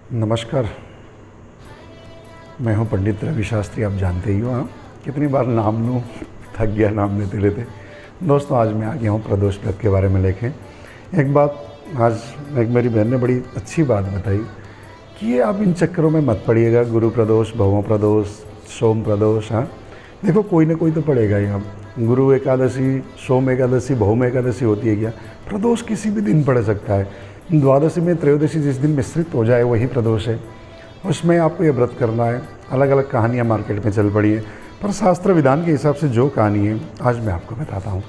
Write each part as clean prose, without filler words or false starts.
नमस्कार, मैं हूं पंडित रवि शास्त्री। आप जानते ही हो, हाँ, कितनी बार नाम लूँ, थक गया नाम लेते लेते। दोस्तों, आज मैं आ गया हूँ प्रदोष व्रत के बारे में लेके एक बात। आज एक मेरी बहन ने बड़ी अच्छी बात बताई कि ये आप इन चक्करों में मत पड़िएगा, गुरु प्रदोष, भवों प्रदोष, सोम प्रदोष। हाँ, देखो कोई ना कोई तो पड़ेगा ही। अब गुरु एकादशी, सोम एकादशी, भौम एकादशी होती है क्या? प्रदोष किसी भी दिन पड़ सकता है। द्वादशी में त्रयोदशी जिस दिन मिश्रित हो जाए वही प्रदोष है, उसमें आपको ये व्रत करना है। अलग अलग कहानियाँ मार्केट में चल पड़ी हैं, पर शास्त्र विधान के हिसाब से जो कहानी है आज मैं आपको बताता हूँ।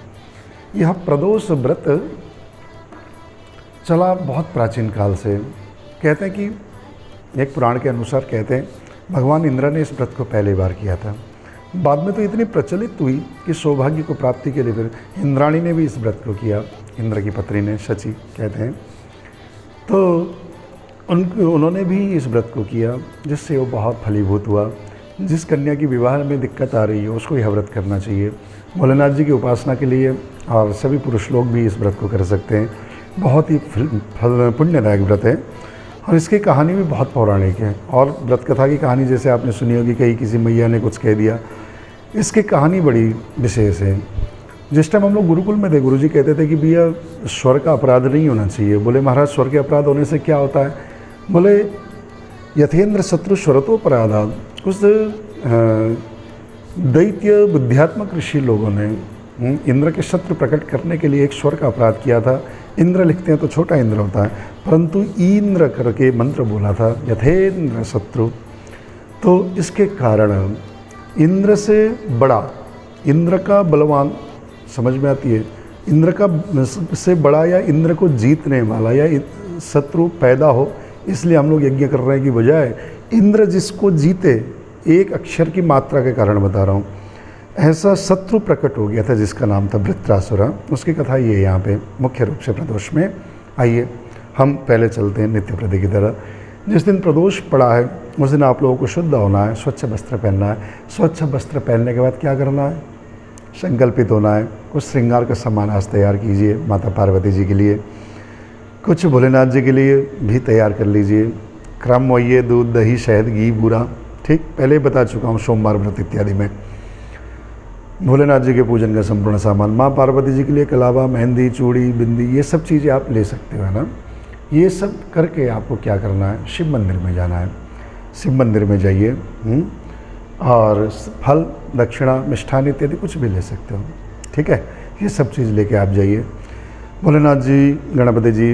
यह प्रदोष व्रत चला बहुत प्राचीन काल से। कहते हैं कि एक पुराण के अनुसार कहते हैं भगवान इंद्र ने इस व्रत को पहली बार किया था। बाद में तो इतनी प्रचलित हुई कि सौभाग्य को प्राप्ति के लिए फिर इंद्राणी ने भी इस व्रत को किया। इंद्र की पत्नी ने, शची कहते हैं, तो उन्होंने भी इस व्रत को किया, जिससे वो बहुत फलीभूत हुआ। जिस कन्या की विवाह में दिक्कत आ रही है उसको यह व्रत करना चाहिए। भोलेनाथ जी की उपासना के लिए और सभी पुरुष लोग भी इस व्रत को कर सकते हैं। बहुत ही पुण्यदायक व्रत है और इसकी कहानी भी बहुत पौराणिक है। और व्रत कथा की कहानी जैसे आपने सुनी होगी, कहीं किसी मैया ने कुछ कह दिया, इसकी कहानी बड़ी विशेष है। जिस टाइम हम लोग गुरुकुल में थे, गुरुजी कहते थे कि भैया स्वर का अपराध नहीं होना चाहिए। बोले महाराज, स्वर के अपराध होने से क्या होता है? बोले यथेंद्र शत्रु स्वरतोपराधात। कुछ दैत्य बुद्धियात्मक ऋषि लोगों ने इंद्र के शत्रु प्रकट करने के लिए एक स्वर का अपराध किया था। इंद्र लिखते हैं तो छोटा इंद्र होता है, परंतु इंद्र करके मंत्र बोला था, यथेंद्र शत्रु। तो इसके कारण इंद्र से बड़ा, इंद्र का बलवान, समझ में आती है, इंद्र का से बड़ा या इंद्र को जीतने वाला या शत्रु पैदा हो, इसलिए हम लोग यज्ञ कर रहे हैं कि बजाय इंद्र जिसको जीते, एक अक्षर की मात्रा के कारण बता रहा हूँ, ऐसा शत्रु प्रकट हो गया था जिसका नाम था वृत्रासुर। उसकी कथा ये यहाँ पे मुख्य रूप से प्रदोष में। आइए हम पहले चलते हैं नित्य प्रति की तरह। जिस दिन प्रदोष पड़ा है उस दिन आप लोगों को शुद्ध होना है, स्वच्छ वस्त्र पहनना है। स्वच्छ वस्त्र पहनने के बाद क्या करना है? संकल्पित होना है। कुछ श्रृंगार का सामान आज तैयार कीजिए, माता पार्वती जी के लिए, कुछ भोलेनाथ जी के लिए भी तैयार कर लीजिए। क्रम वही है, दूध, दही, शहद, घी, बूरा, ठीक पहले ही बता चुका हूँ, सोमवार व्रत इत्यादि में। भोलेनाथ जी के पूजन का संपूर्ण सामान, माँ पार्वती जी के लिए कलावा, मेहंदी, चूड़ी, बिंदी, ये सब चीज़ें आप ले सकते हो, है ना। ये सब करके आपको क्या करना है? शिव मंदिर में जाना है। शिव मंदिर में जाइए और फल, दक्षिणा, मिष्ठान इत्यादि कुछ भी ले सकते हो, ठीक है। ये सब चीज़ लेके आप जाइए। भोलेनाथ जी, गणपति जी,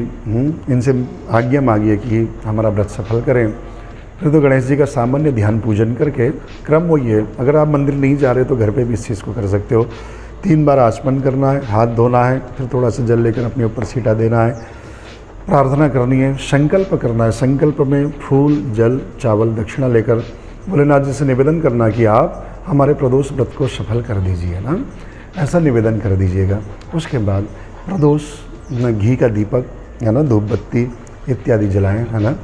इनसे आज्ञा मांगिए कि हमारा व्रत सफल करें। फिर तो गणेश जी का सामान्य ध्यान पूजन करके, क्रम वही है, अगर आप मंदिर नहीं जा रहे तो घर पे भी इस चीज़ को कर सकते हो। 3 बार आचमन करना है, हाथ धोना है, फिर थोड़ा सा जल लेकर अपने ऊपर छींटा देना है, प्रार्थना करनी है, संकल्प करना है। संकल्प में फूल, जल, चावल, दक्षिणा लेकर भोलेनाथ जी से निवेदन करना कि आप हमारे प्रदोष व्रत को सफल कर दीजिए ना, ऐसा निवेदन कर दीजिएगा। उसके बाद प्रदोष घी का दीपक, है ना, धूप बत्ती इत्यादि जलाएं, है ना।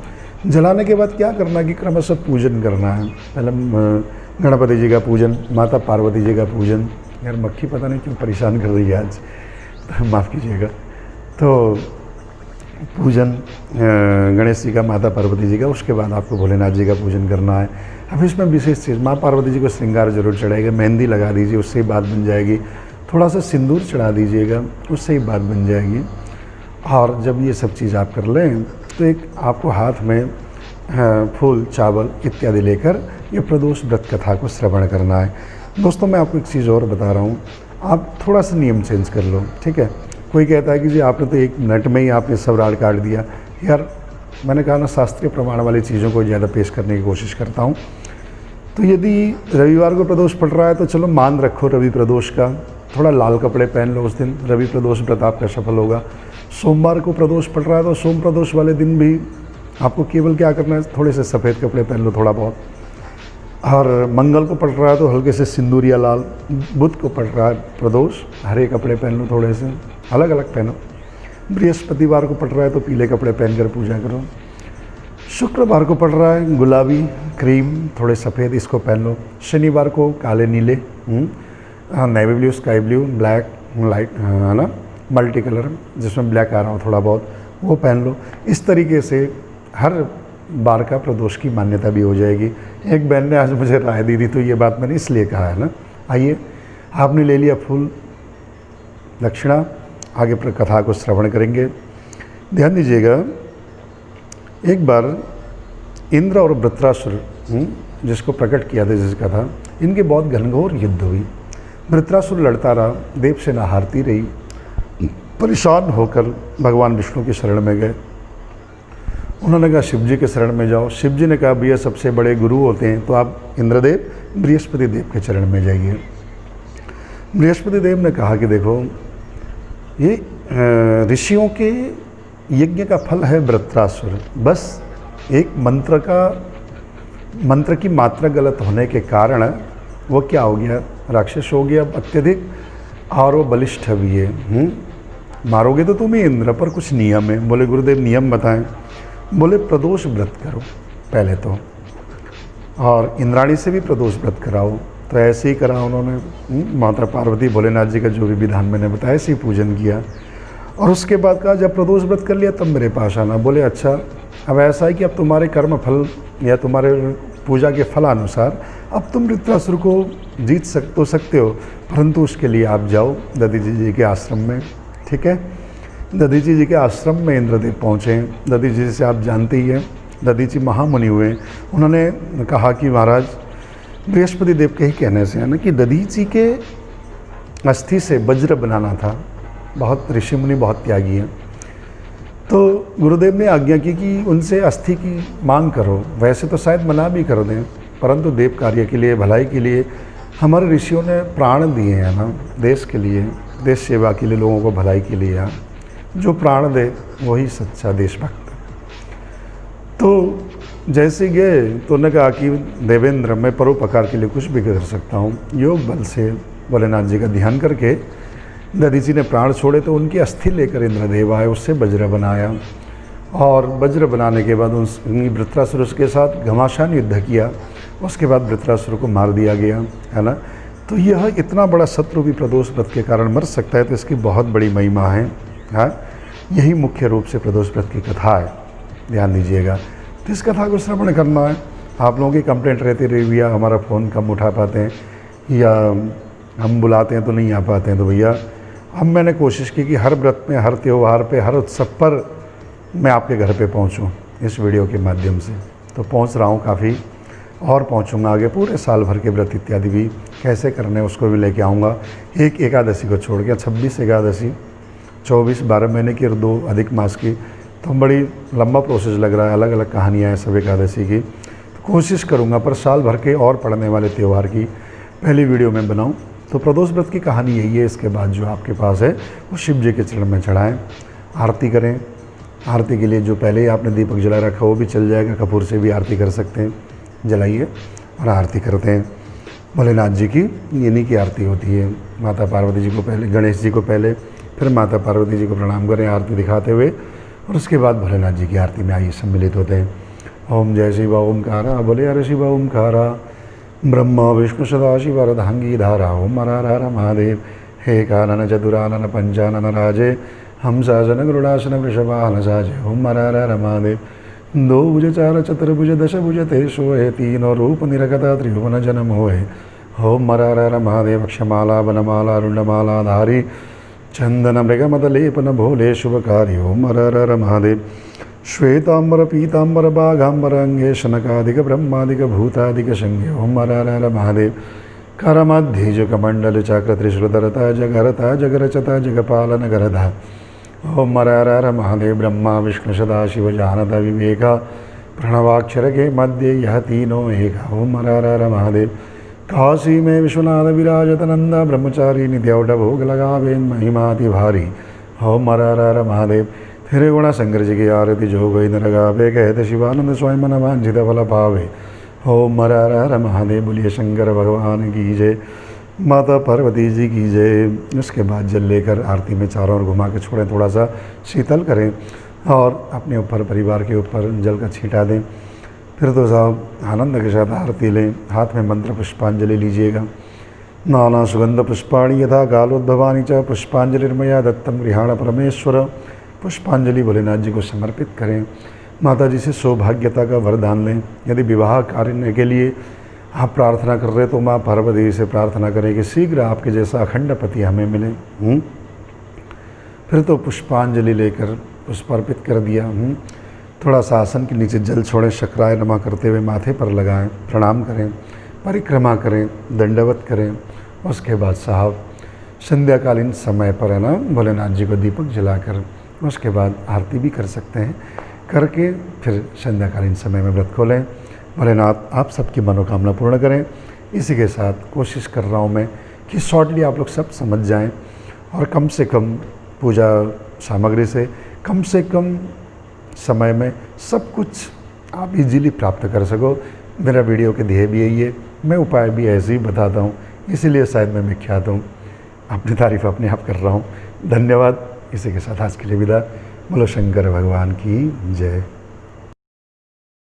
जलाने के बाद क्या करना कि क्रमशः पूजन करना है। पहले गणपति जी का पूजन, माता पार्वती जी का पूजन। यार मक्खी पता नहीं क्यों परेशान कर रही है आज, तो माफ़ कीजिएगा। तो पूजन गणेश जी का, माता पार्वती जी का, उसके बाद आपको भोलेनाथ जी का पूजन करना है। अब इसमें विशेष चीज़, माँ पार्वती जी को श्रृंगार जरूर चढ़ाएगा, मेहंदी लगा दीजिए, उससे ही बात बन जाएगी। थोड़ा सा सिंदूर चढ़ा दीजिएगा, उससे ही बात बन जाएगी। और जब ये सब चीज़ आप कर लें तो एक आपको हाथ में फूल, चावल इत्यादि लेकर ये प्रदोष व्रत कथा को श्रवण करना है। दोस्तों, मैं आपको एक चीज़ और बता रहा हूँ, आप थोड़ा सा नियम चेंज कर लो, ठीक है। कोई कहता है कि जी आपने तो 1 मिनट में ही आपने सब राड काट दिया। यार मैंने कहा ना, शास्त्रीय प्रमाण वाली चीज़ों को ज़्यादा पेश करने की कोशिश करता हूँ। तो यदि रविवार को प्रदोष पड़ रहा है तो चलो मान रखो रवि प्रदोष का, थोड़ा लाल कपड़े पहन लो, उस दिन रवि प्रदोष व्रत आपका सफल होगा। सोमवार को प्रदोष पड़ रहा है तो सोम प्रदोष वाले दिन भी आपको केवल क्या करना है, थोड़े से सफ़ेद कपड़े पहन लो थोड़ा बहुत। और मंगल को पड़ रहा है तो हल्के से सिंदूरिया लाल। बुध को पड़ रहा है प्रदोष, हरे कपड़े पहन लो, थोड़े से अलग अलग पहनो। बृहस्पतिवार को पड़ रहा है तो पीले कपड़े पहनकर पूजा करो। शुक्रवार को पड़ रहा है गुलाबी, क्रीम, थोड़े सफ़ेद, इसको पहन लो। शनिवार को काले, नीले, navy blue, sky blue, black, light, है ना, मल्टी कलर जिसमें ब्लैक आ रहा हो थोड़ा बहुत, वो पहन लो। इस तरीके से हर बारका प्रदोष की मान्यता भी हो जाएगी। एक बहन ने आज मुझे राय दी थी, तो ये बात मैंने इसलिए कहा है ना। आइए, आपने ले लिया फूल दक्षिणा, आगे कथा को श्रवण करेंगे। ध्यान दीजिएगा, एक बार इंद्र और वृत्रासुर जिसको प्रकट किया था, जिसकी कथा, इनके बहुत घनघोर युद्ध हुई। वृत्रासुर लड़ता रहा, देवसेना हारती रही। परेशान होकर भगवान विष्णु की शरण में गए। उन्होंने कहा शिव जी के शरण में जाओ। शिव जी ने कहा भैया सबसे बड़े गुरु होते हैं तो आप इंद्रदेव बृहस्पति देव के चरण में जाइए। बृहस्पति देव ने कहा कि देखो, ये ऋषियों के यज्ञ का फल है वृत्रासुर, बस एक मंत्र की मात्रा गलत होने के कारण वो क्या हो गया, राक्षस हो गया अत्यधिक, और वो बलिष्ठ भी है। मारोगे तो तुम ही इंद्र, पर कुछ नियम है। बोले गुरुदेव नियम बताएं। बोले प्रदोष व्रत करो पहले तो, और इंद्राणी से भी प्रदोष व्रत कराओ। तो ऐसे ही करा उन्होंने। माता पार्वती भोलेनाथ जी का जो भी विधान मैंने बताया, ऐसे ही पूजन किया। और उसके बाद कहा जब प्रदोष व्रत कर लिया तब मेरे पास आना। बोले अच्छा, अब ऐसा है कि अब तुम्हारे कर्म फल या तुम्हारे पूजा के फलानुसार अब तुम वृत्रासुर को जीत सकते हो, परंतु उसके लिए आप जाओ दधीची जी के आश्रम में। ठीक है, दधीची जी के आश्रम में इंद्रदेव पहुँचे। दधीची जी से आप जानते ही हैं, दधीची महामुनि हुए। उन्होंने कहा कि महाराज, बृहस्पति देव के ही कहने से है ना, कि दधीची के अस्थि से वज्र बनाना था। बहुत ऋषि मुनि बहुत त्यागी हैं। तो गुरुदेव ने आज्ञा की कि उनसे अस्थि की मांग करो। वैसे तो शायद मना भी कर दें, परंतु देव कार्य के लिए, भलाई के लिए हमारे ऋषियों ने प्राण दिए हैं ना, देश के लिए, देश सेवा के लिए, लोगों को भलाई के लिए। जो प्राण दे वही सच्चा देशभक्त। तो जैसे गए तो उन्होंने कहा कि देवेंद्र, मैं परोपकार के लिए कुछ भी कर सकता हूँ। योग बल से भोलेनाथ जी का ध्यान करके दधीची ने प्राण छोड़े, तो उनकी अस्थि लेकर इंद्रदेव आए, उससे वज्र बनाया। और वज्र बनाने के बाद उस वृत्रासुर के साथ घमासान युद्ध किया। उसके बाद वृत्रासुर को मार दिया गया, है ना। तो यह इतना बड़ा शत्रु भी प्रदोष व्रत के कारण मर सकता है, तो इसकी बहुत बड़ी महिमा है। हाँ, यही मुख्य रूप से प्रदोष व्रत की कथा है। ध्यान दीजिएगा। तो इस कथा को श्रवण करना है। आप लोगों की कंप्लेंट रहती रही भैया हमारा फ़ोन कम उठा पाते हैं, या हम बुलाते हैं तो नहीं आ पाते हैं। तो भैया अब मैंने कोशिश की कि हर व्रत में, हर त्यौहार पे, हर उत्सव पर मैं आपके घर पे पहुंचूं इस वीडियो के माध्यम से। तो पहुंच रहा हूं काफ़ी, और पहुंचूंगा आगे। पूरे साल भर के व्रत इत्यादि भी कैसे करने उसको भी लेके आऊँगा। एक एकादशी को छोड़ के 26 एकादशी, 24 12 महीने की और 2 अधिक मास की, तो बड़ी लंबा प्रोसेस लग रहा है। अलग अलग कहानियाँ हैं सब एकादशी की। तो कोशिश करूँगा पर साल भर के और पड़ने वाले त्यौहार की पहली वीडियो में बनाऊँ। तो प्रदोष व्रत की कहानी यही है। इसके बाद जो आपके पास है वो शिव जी के चरण में चढ़ाएं, आरती करें। आरती के लिए जो पहले ही आपने दीपक जला रखा वो भी चल जाएगा, कपूर से भी आरती कर सकते हैं। जलाइए और आरती करते हैं भोलेनाथ जी की। इन्हीं की आरती होती है। माता पार्वती जी को पहले, गणेश जी को पहले, फिर माता पार्वती जी को प्रणाम करें आरती दिखाते हुए, और उसके बाद भोलेनाथ जी की आरती में आइए सम्मिलित होते हैं। ओम जय शिव ओमकारा, बोले हर शिव ओमकारा, ब्रह्मा विष्णु सदाशिव अर्धांगी धारा। ओम हर हर महादेव। हे कानन चतुरानन पंचानन राजे, हंसासन गरुड़ासन वृषभान साजे। ओम हर हर महादेव। 2 भुज 4 चतुर्भुज 10 भुज ते सोए, 3 रूप निरखता त्रिभुवन जन्म होए। ओम हर हर महादेव। अक्षमाला वनमाला रुंडमाला धारी, चंदन मृगमदलेपन भोले शुभकारी। ओम हर हर महादेव। श्वेतांबर पीतांबर बाघांबर अंगे, शनकादिक ब्रह्मादिक भूतादिक शंगे। ओम हर हर महादेव। करमध्ये जगमंडल चक्र त्रिशूलधरता जगहरता जगरचता जगपालन गरधा। ओम हर हर महादेव। ब्रह्मा विष्णु सदा शिव जानता विवेका, प्रणवाक्षर के मध्य यह तीनों एक। ओम हर हर महादेव। काशी में विश्वनाथ विराजत नंदा, ब्रह्मचारी नित्य भोग लगावे महिमाति भारी। ओम हर हर महादेव। तेरे गुणा शंकर जी की आरती जो गई न लगावे, कहते शिवानंद स्वयं मन वांछित फल पावे। ओम हर हर महादेव। बोलिए शंकर भगवान की जय, माता पार्वती जी की जय। उसके बाद जल लेकर आरती में चारों ओर घुमा के छोड़ें, थोड़ा सा शीतल करें और अपने ऊपर, परिवार के ऊपर जल का छींटा दें। फिर तो साहब आनंद के साथ आरती लें। हाथ में मंत्र पुष्पांजलि लीजिएगा। नाना सुगंध पुष्पाणि यथा कालोद्भवानि च, पुष्पांजलिर्मया दत्तम गृहाण परमेश्वर। पुष्पांजलि भोलेनाथ जी को समर्पित करें। माता जी से सौभाग्यता का वरदान लें। यदि विवाह कार्य के लिए आप प्रार्थना कर रहे तो माँ पार्वती से प्रार्थना करें कि शीघ्र आपके जैसा अखंड पति हमें मिले। फिर तो पुष्पांजलि लेकर पुष्प अर्पित कर दिया। थोड़ा सा आसन के नीचे जल छोड़ें, शक्राय नमः करते हुए माथे पर लगाएं, प्रणाम करें, परिक्रमा करें, दंडवत करें। उसके बाद साहब संध्याकालीन समय पर है ना भोलेनाथ जी को दीपक जलाकर उसके बाद आरती भी कर सकते हैं। करके फिर संध्याकालीन समय में व्रत खोलें। भोलेनाथ आप सबकी मनोकामना पूर्ण करें। इसी के साथ कोशिश कर रहा हूँ मैं कि शॉर्टली आप लोग सब समझ जाएं और कम से कम पूजा सामग्री से कम समय में सब कुछ आप इजीली प्राप्त कर सको। मेरा वीडियो के ध्येय भी यही है, मैं उपाय भी ऐसे ही बताता हूँ, इसीलिए शायद मैं विख्यात हूँ। अपनी तारीफ अपने आप कर रहा हूँ। धन्यवाद। इसी के साथ आज के लिए विदा। बोलो शंकर भगवान की जय।